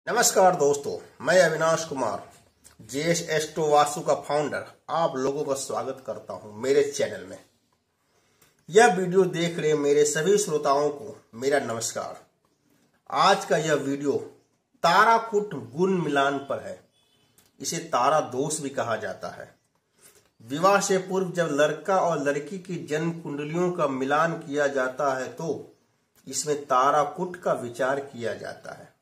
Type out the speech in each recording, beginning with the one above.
नमस्कार दोस्तों, मैं अविनाश कुमार जेएस एस्ट्रो वास्तु का फाउंडर आप लोगों का स्वागत करता हूं मेरे चैनल में। यह वीडियो देख रहे मेरे सभी श्रोताओं को मेरा नमस्कार। आज का यह वीडियो ताराकुट गुण मिलान पर है। इसे तारा दोष भी कहा जाता है। विवाह से पूर्व जब लड़का और लड़की की जन्म कुंडलियों का मिलान किया जाता है तो इसमें ताराकुट का विचार किया जाता है।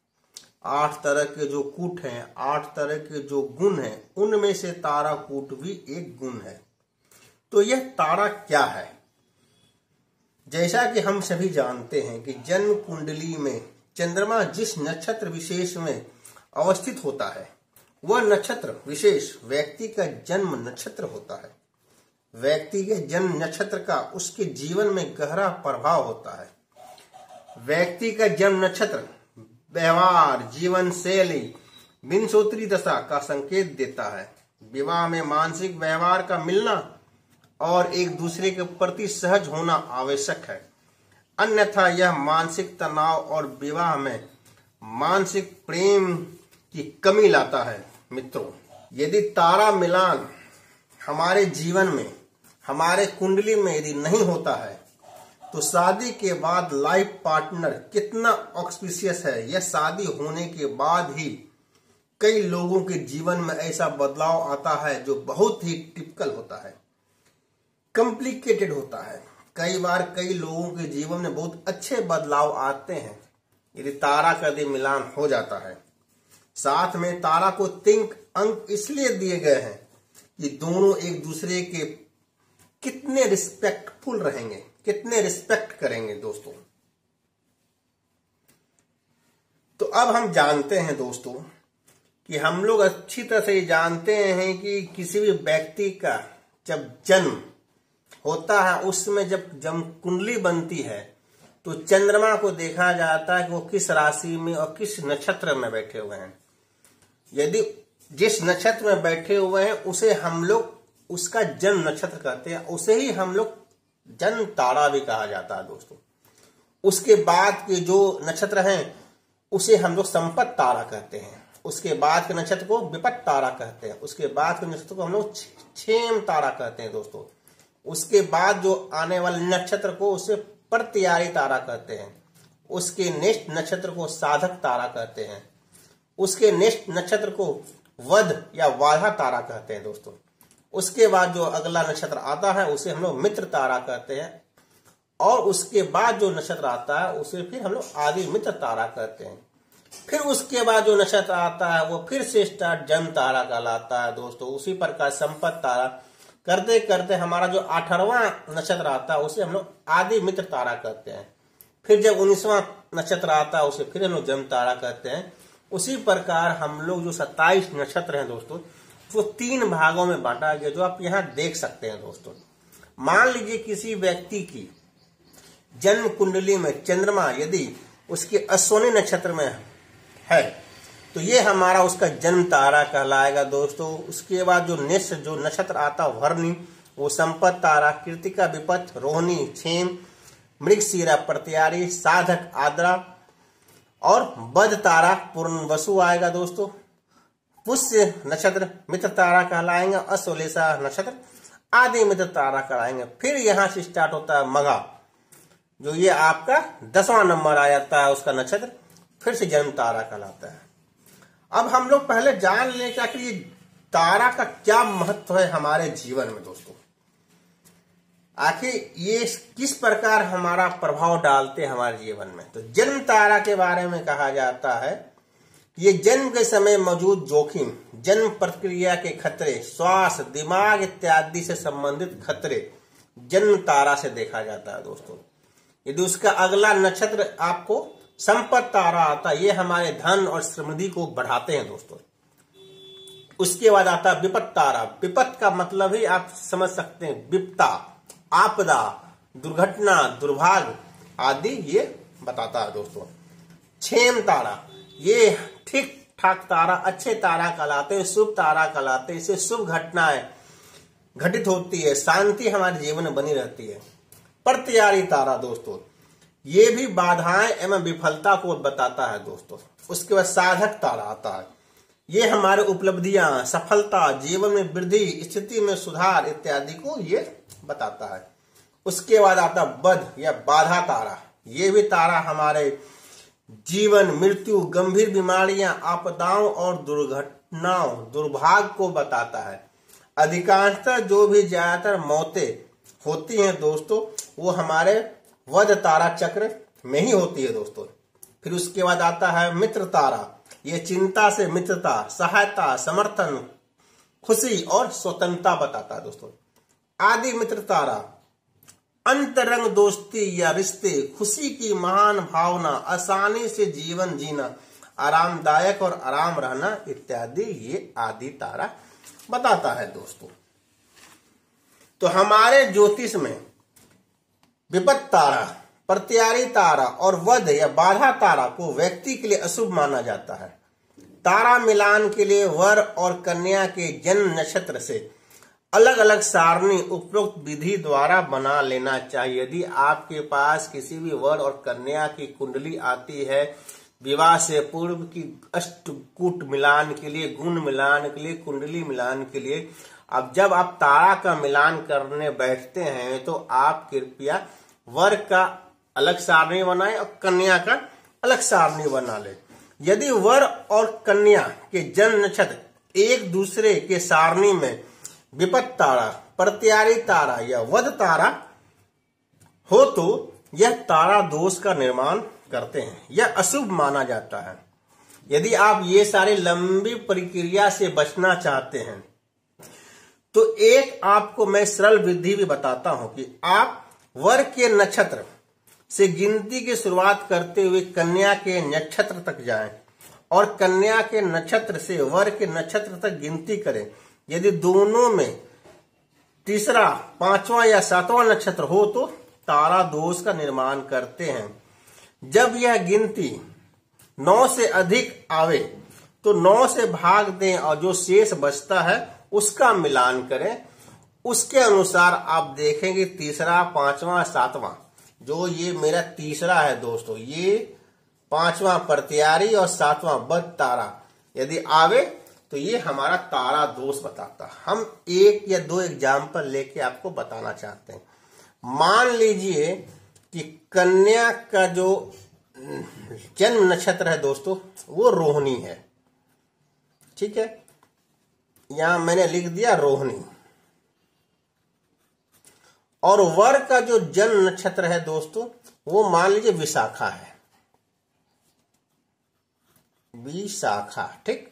8 तरह के जो कूट हैं, 8 तरह के जो गुण हैं, उनमें से ताराकूट भी एक गुण है। तो यह तारा क्या है? जैसा कि हम सभी जानते हैं कि जन्म कुंडली में चंद्रमा जिस नक्षत्र विशेष में अवस्थित होता है वह नक्षत्र विशेष व्यक्ति का जन्म नक्षत्र होता है। व्यक्ति के जन्म नक्षत्र का उसके जीवन में गहरा प्रभाव होता है। व्यक्ति का जन्म नक्षत्र व्यवहार, जीवन शैली, विंशोत्तरी दशा का संकेत देता है। विवाह में मानसिक व्यवहार का मिलना और एक दूसरे के प्रति सहज होना आवश्यक है, अन्यथा यह मानसिक तनाव और विवाह में मानसिक प्रेम की कमी लाता है। मित्रों, यदि तारा मिलान हमारे जीवन में, हमारे कुंडली में यदि नहीं होता है तो शादी के बाद लाइफ पार्टनर कितना ऑस्पिशियस है, यह शादी होने के बाद ही कई लोगों के जीवन में ऐसा बदलाव आता है जो बहुत ही टिपिकल होता है, कॉम्प्लिकेटेड होता है। कई बार कई लोगों के जीवन में बहुत अच्छे बदलाव आते हैं यदि तारा का यदि मिलान हो जाता है। साथ में तारा को 3 अंक इसलिए दिए गए हैं कि दोनों एक दूसरे के कितने रिस्पेक्टफुल रहेंगे, कितने रिस्पेक्ट करेंगे दोस्तों। तो अब हम जानते हैं दोस्तों कि हम लोग अच्छी तरह से जानते हैं कि किसी भी व्यक्ति का जब जन्म होता है उसमें जब कुंडली बनती है तो चंद्रमा को देखा जाता है कि वो किस राशि में और किस नक्षत्र में बैठे हुए हैं। यदि जिस नक्षत्र में बैठे हुए हैं उसे हम लोग उसका जन्म नक्षत्र कहते हैं, उसे ही हम लोग जन्म तारा भी कहा जाता है दोस्तों। उसके बाद के जो नक्षत्र हैं उसे हम लोग संपत तारा कहते हैं। उसके बाद के नक्षत्र को विपत तारा कहते हैं। उसके बाद के नक्षत्र को हम लोग क्षेम तारा कहते हैं दोस्तों। उसके बाद जो आने वाले नक्षत्र को उसे प्रत्यारी तारा कहते हैं। उसके नेक्स्ट नक्षत्र को साधक तारा कहते हैं। उसके नेक्स्ट नक्षत्र को वध या वाधा तारा कहते हैं दोस्तों। उसके बाद जो अगला नक्षत्र आता है उसे हम लोग मित्र तारा कहते हैं और उसके बाद जो नक्षत्र आता है उसे फिर हम लोग आदि मित्र तारा कहते हैं। फिर उसके बाद जो नक्षत्र आता है वो फिर से स्टार्ट जन्म तारा कहलाता है दोस्तों। उसी प्रकार संपत तारा करते करते हमारा जो 18वां नक्षत्र आता है उसे हम लोग आदि मित्र तारा कहते हैं। फिर जब 19वां नक्षत्र आता है उसे फिर हम लोग जन्म तारा कहते हैं। उसी प्रकार हम लोग जो 27 नक्षत्र हैं दोस्तों वो 3 भागों में बांटा गया, जो आप यहां देख सकते हैं दोस्तों। मान लीजिए किसी व्यक्ति की जन्म कुंडली में चंद्रमा यदि उसके अश्विनी नक्षत्र में है तो ये हमारा उसका जन्म तारा कहलाएगा दोस्तों। उसके बाद जो नेक्स्ट जो नक्षत्र आता है भरणी, वो संपत तारा, कृतिका विपत, रोहिणी क्षेम, मृगशिरा प्रत्यारी, साधक आद्रा और बध तारा पूर्णवसु आएगा दोस्तों। पुष्य नक्षत्र मित्र तारा कहलाएंगे, अश्लेषा नक्षत्र आदि मित्र तारा कहलाएंगे। फिर यहां से स्टार्ट होता है मघा, जो ये आपका 10वां नंबर आ जाता है उसका नक्षत्र, फिर से जन्म तारा कहलाता है। अब हम लोग पहले जान लें कि आखिर ये तारा का क्या महत्व है हमारे जीवन में दोस्तों। आखिर ये किस प्रकार हमारा प्रभाव डालते हैं हमारे जीवन में। तो जन्म तारा के बारे में कहा जाता है ये जन्म के समय मौजूद जोखिम, जन्म प्रक्रिया के खतरे, श्वास, दिमाग इत्यादि से संबंधित खतरे जन्म तारा से देखा जाता है दोस्तों। यदि उसका अगला नक्षत्र आपको संपत तारा आता है, ये हमारे धन और समृद्धि को बढ़ाते हैं दोस्तों। उसके बाद आता है विपत तारा। विपत का मतलब ही आप समझ सकते हैं, विपता, आपदा, दुर्घटना, दुर्भाग्य आदि ये बताता है दोस्तों। क्षेम तारा, ये ठीक ठाक तारा, अच्छे तारा कहलाते हैं, शुभ तारा कहलाते हैं। इससे शुभ घटनाएं घटित होती है, शांति हमारे जीवन में बनी रहती है। प्रत्यारी तारा दोस्तों, ये भी बाधाएं एवं विफलता को बताता है दोस्तों। उसके बाद साधक तारा आता है, ये हमारे उपलब्धियां, सफलता, जीवन में वृद्धि, स्थिति में सुधार इत्यादि को ये बताता है। उसके बाद आता बध या बाधा तारा, ये भी तारा हमारे जीवन, मृत्यु, गंभीर बीमारियां, आपदाओं और दुर्घटनाओं, दुर्भाग्य को बताता है। अधिकांशतः जो भी ज्यादातर मौतें होती हैं दोस्तों, वो हमारे वध तारा चक्र में ही होती है दोस्तों। फिर उसके बाद आता है मित्र तारा, ये चिंता से मित्रता, सहायता, समर्थन, खुशी और स्वतंत्रता बताता है दोस्तों। आदि मित्र तारा, अंतरंग दोस्ती या रिश्ते, खुशी की महान भावना, आसानी से जीवन जीना, आरामदायक और आराम रहना इत्यादि ये आदि तारा बताता है दोस्तों। तो हमारे ज्योतिष में विपत्त तारा, प्रत्यारी तारा और वध या बाधा तारा को व्यक्ति के लिए अशुभ माना जाता है। तारा मिलान के लिए वर और कन्या के जन्म नक्षत्र से अलग अलग सारणी उपरोक्त विधि द्वारा बना लेना चाहिए। यदि आपके पास किसी भी वर और कन्या की कुंडली आती है विवाह से पूर्व की अष्टकूट मिलान के लिए, गुण मिलान के लिए, कुंडली मिलान के लिए, अब जब आप तारा का मिलान करने बैठते हैं तो आप कृपया वर का अलग सारणी बनाएं और कन्या का अलग सारणी बना लें। यदि वर और कन्या के जन्म नक्षत्र एक दूसरे के सारणी में विपत्त तारा, प्रत्यारी तारा या वध तारा हो तो यह तारा दोष का निर्माण करते हैं, यह अशुभ माना जाता है। यदि आप ये सारी लंबी प्रक्रिया से बचना चाहते हैं तो एक आपको मैं सरल विधि भी बताता हूं कि आप वर के नक्षत्र से गिनती की शुरुआत करते हुए कन्या के नक्षत्र तक जाएं और कन्या के नक्षत्र से वर के नक्षत्र तक गिनती करें। यदि दोनों में तीसरा, पांचवा या सातवां नक्षत्र हो तो तारा दोष का निर्माण करते हैं। जब यह गिनती 9 से अधिक आवे तो 9 से भाग दें और जो शेष बचता है उसका मिलान करें। उसके अनुसार आप देखेंगे तीसरा, पांचवा, सातवां, जो ये मेरा तीसरा है दोस्तों, ये पांचवा प्रत्यारी और सातवां वध तारा यदि आवे तो ये हमारा तारा दोष बताता है। हम एक या दो एग्जाम्पल लेके आपको बताना चाहते हैं। मान लीजिए कि कन्या का जो जन्म नक्षत्र है दोस्तों वो रोहिणी है, ठीक है, यहां मैंने लिख दिया रोहिणी। और वर का जो जन्म नक्षत्र है दोस्तों वो मान लीजिए विशाखा है, विशाखा, ठीक।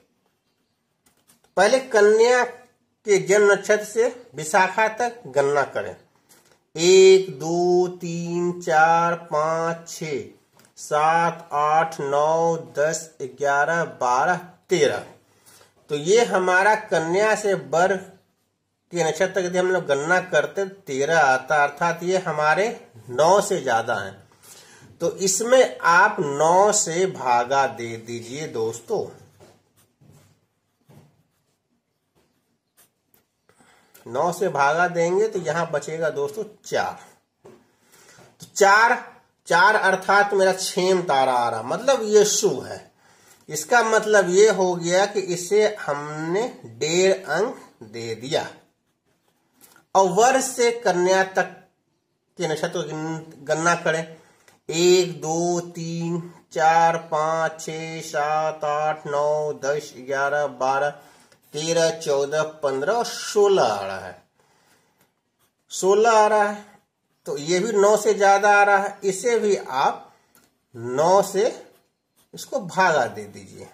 पहले कन्या के जन्म नक्षत्र से विशाखा तक गणना करें। 1, 2, 3, 4, 5, 6, 7, 8, 9, 10, 11, 12, 13। तो ये हमारा कन्या से वर के नक्षत्र यदि हम लोग गणना करते 13 आता, अर्थात ये हमारे 9 से ज्यादा हैं। तो इसमें आप 9 से भागा दे दीजिए दोस्तों। 9 से भागा देंगे तो यहां बचेगा दोस्तों 4। तो 4 अर्थात मेरा क्षेम तारा आ रहा, मतलब ये शुभ है। इसका मतलब ये हो गया कि इसे हमने 1.5 अंक दे दिया। और वर से कन्या तक के नक्षत्र गणना करें। 1, 2, 3, 4, 5, 6, 7, 8, 9, 10, 11, 12, 13, 14, 15 और 16 आ रहा है। 16 आ रहा है तो ये भी 9 से ज्यादा आ रहा है। इसे भी आप 9 से इसको भागा दे दीजिए।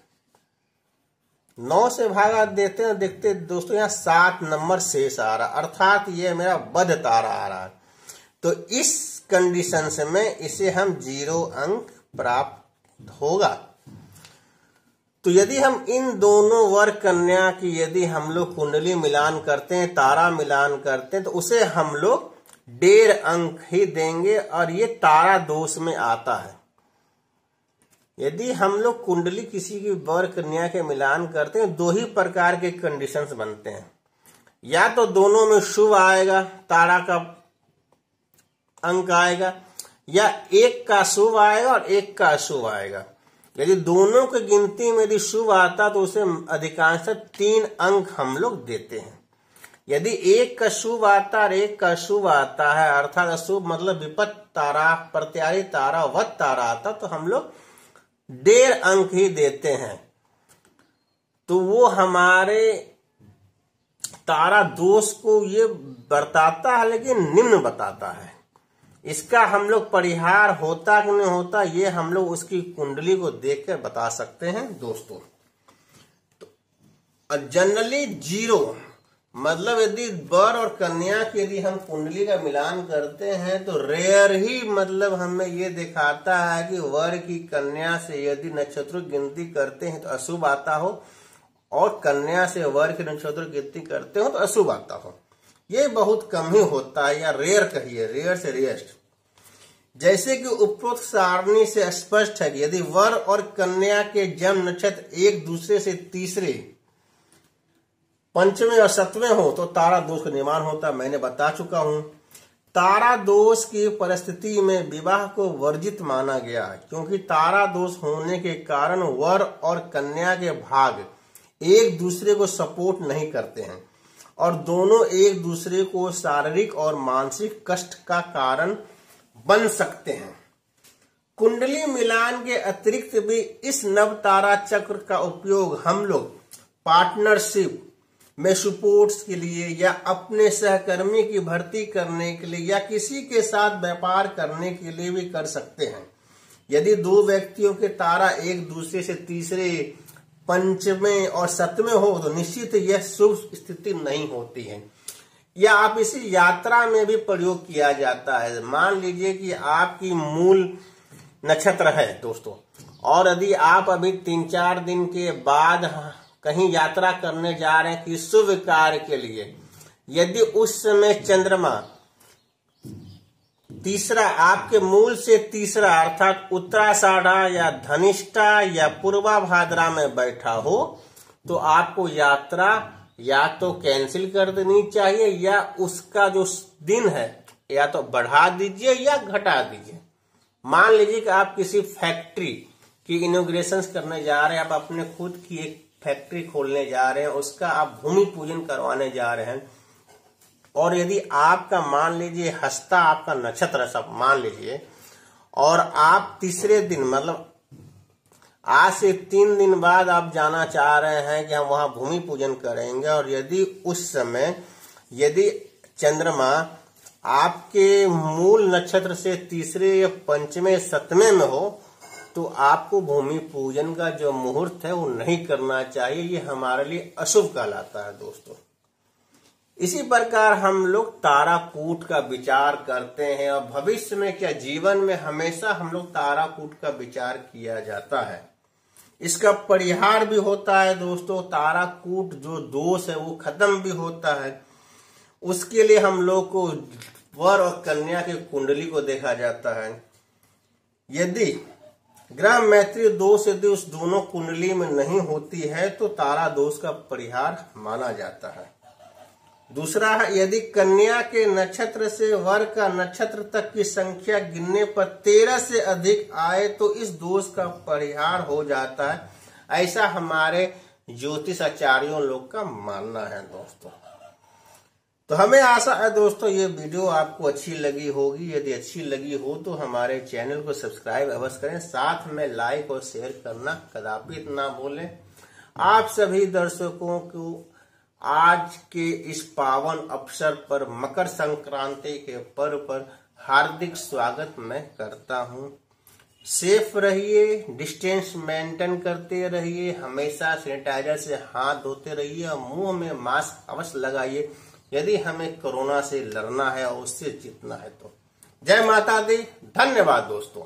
9 से भागा देते हैं, देखते दोस्तों यहाँ 7 नंबर शेष आ रहा, अर्थात ये मेरा वध तारा आ रहा है। तो इस कंडीशन से में इसे हम 0 अंक प्राप्त होगा। तो यदि हम इन दोनों वर कन्या की यदि हम लोग कुंडली मिलान करते हैं, तारा मिलान करते हैं, तो उसे हम लोग 1.5 अंक ही देंगे और ये तारा दोष में आता है। यदि हम लोग कुंडली किसी की वर कन्या के मिलान करते हैं, 2 ही प्रकार के कंडीशंस बनते हैं। या तो दोनों में शुभ आएगा, तारा का अंक आएगा, या एक का शुभ आएगा और एक का अशुभ आएगा। यदि दोनों की गिनती में यदि शुभ आता तो उसे अधिकांश 3 अंक हम लोग देते हैं। यदि एक का शुभ आता और एक का अशुभ आता है, अर्थात अशुभ मतलब विपत तारा, प्रत्यारी तारा, वत तारा आता, तो हम लोग 1.5 अंक ही देते हैं। तो वो हमारे तारा दोष को ये बताता है, लेकिन निम्न बताता है। इसका हम लोग परिहार होता कि नहीं होता, ये हम लोग उसकी कुंडली को देखकर बता सकते हैं दोस्तों। तो जनरली 0 मतलब यदि वर और कन्या की यदि हम कुंडली का मिलान करते हैं तो रेयर ही मतलब हमें ये दिखाता है कि वर की कन्या से यदि नक्षत्र गिनती करते हैं तो अशुभ आता हो, और कन्या से वर की नक्षत्र गिनती करते हो तो अशुभ आता हो। ये बहुत कम ही होता है, या रेयर कहिए, रेयर से रेयरस्ट। जैसे कि उपरोक्त सारणी से स्पष्ट है कि यदि वर और कन्या के जन्म नक्षत्र एक दूसरे से तीसरे, पंचवें और सतवें हो तो तारा दोष का निर्माण होता। मैंने बता चुका हूं। तारा दोष की परिस्थिति में विवाह को वर्जित माना गया, क्योंकि तारा दोष होने के कारण वर और कन्या के भाग एक दूसरे को सपोर्ट नहीं करते हैं और दोनों एक दूसरे को शारीरिक और मानसिक कष्ट का कारण बन सकते हैं। कुंडली मिलान के अतिरिक्त भी इस नव तारा चक्र का उपयोग हम लोग पार्टनरशिप में सपोर्ट्स के लिए, या अपने सहकर्मी की भर्ती करने के लिए, या किसी के साथ व्यापार करने के लिए भी कर सकते हैं। यदि 2 व्यक्तियों के तारा एक दूसरे से तीसरे, पंचवें और सतवें हो तो निश्चित यह शुभ स्थिति नहीं होती है। या आप इसी यात्रा में भी प्रयोग किया जाता है। मान लीजिए कि आपकी मूल नक्षत्र है दोस्तों, और यदि आप अभी 3-4 दिन के बाद कहीं यात्रा करने जा रहे हैं कि शुभ कार्य के लिए, यदि उस समय चंद्रमा तीसरा आपके मूल से तीसरा अर्थात उत्तराषाढ़ा या धनिष्ठा या पूर्वा भाद्रा में बैठा हो तो आपको यात्रा या तो कैंसिल कर देनी चाहिए, या उसका जो दिन है या तो बढ़ा दीजिए या घटा दीजिए। मान लीजिए कि आप किसी फैक्ट्री की इनॉग्रेशन करने जा रहे हैं, आप अपने खुद की एक फैक्ट्री खोलने जा रहे हैं, उसका आप भूमि पूजन करवाने जा रहे हैं, और यदि आपका मान लीजिए हस्ता आपका नक्षत्र सब मान लीजिए, और आप तीसरे दिन मतलब आज से 3 दिन बाद आप जाना चाह रहे हैं कि हम वहां भूमि पूजन करेंगे, और यदि उस समय यदि चंद्रमा आपके मूल नक्षत्र से तीसरे या पंचवें सतवें में हो तो आपको भूमि पूजन का जो मुहूर्त है वो नहीं करना चाहिए। ये हमारे लिए अशुभ कहलाता है दोस्तों। इसी प्रकार हम लोग ताराकूट का विचार करते हैं, और भविष्य में क्या जीवन में हमेशा हम लोग ताराकूट का विचार किया जाता है। इसका परिहार भी होता है दोस्तों। ताराकूट जो दोष है वो खत्म भी होता है। उसके लिए हम लोग को वर और कन्या की कुंडली को देखा जाता है। यदि ग्रह मैत्री दोष यदि उस दोनों कुंडली में नहीं होती है तो तारा दोष का परिहार माना जाता है। दूसरा है, यदि कन्या के नक्षत्र से वर का नक्षत्र तक की संख्या गिनने पर 13 से अधिक आए तो इस दोष का परिहार हो जाता है। ऐसा हमारे ज्योतिष आचार्यों लोग का मानना है दोस्तों। तो हमें आशा है दोस्तों ये वीडियो आपको अच्छी लगी होगी। यदि अच्छी लगी हो तो हमारे चैनल को सब्सक्राइब अवश्य करें, साथ में लाइक और शेयर करना कदापि ना भूलें। आप सभी दर्शकों को आज के इस पावन अवसर पर मकर संक्रांति के पर्व पर हार्दिक स्वागत मैं करता हूं। सेफ रहिए, डिस्टेंस मेंटेन करते रहिए, हमेशा सैनिटाइजर से हाथ धोते रहिए और मुंह में मास्क अवश्य लगाइए यदि हमें कोरोना से लड़ना है और उससे जीतना है तो। जय माता दी। धन्यवाद दोस्तों।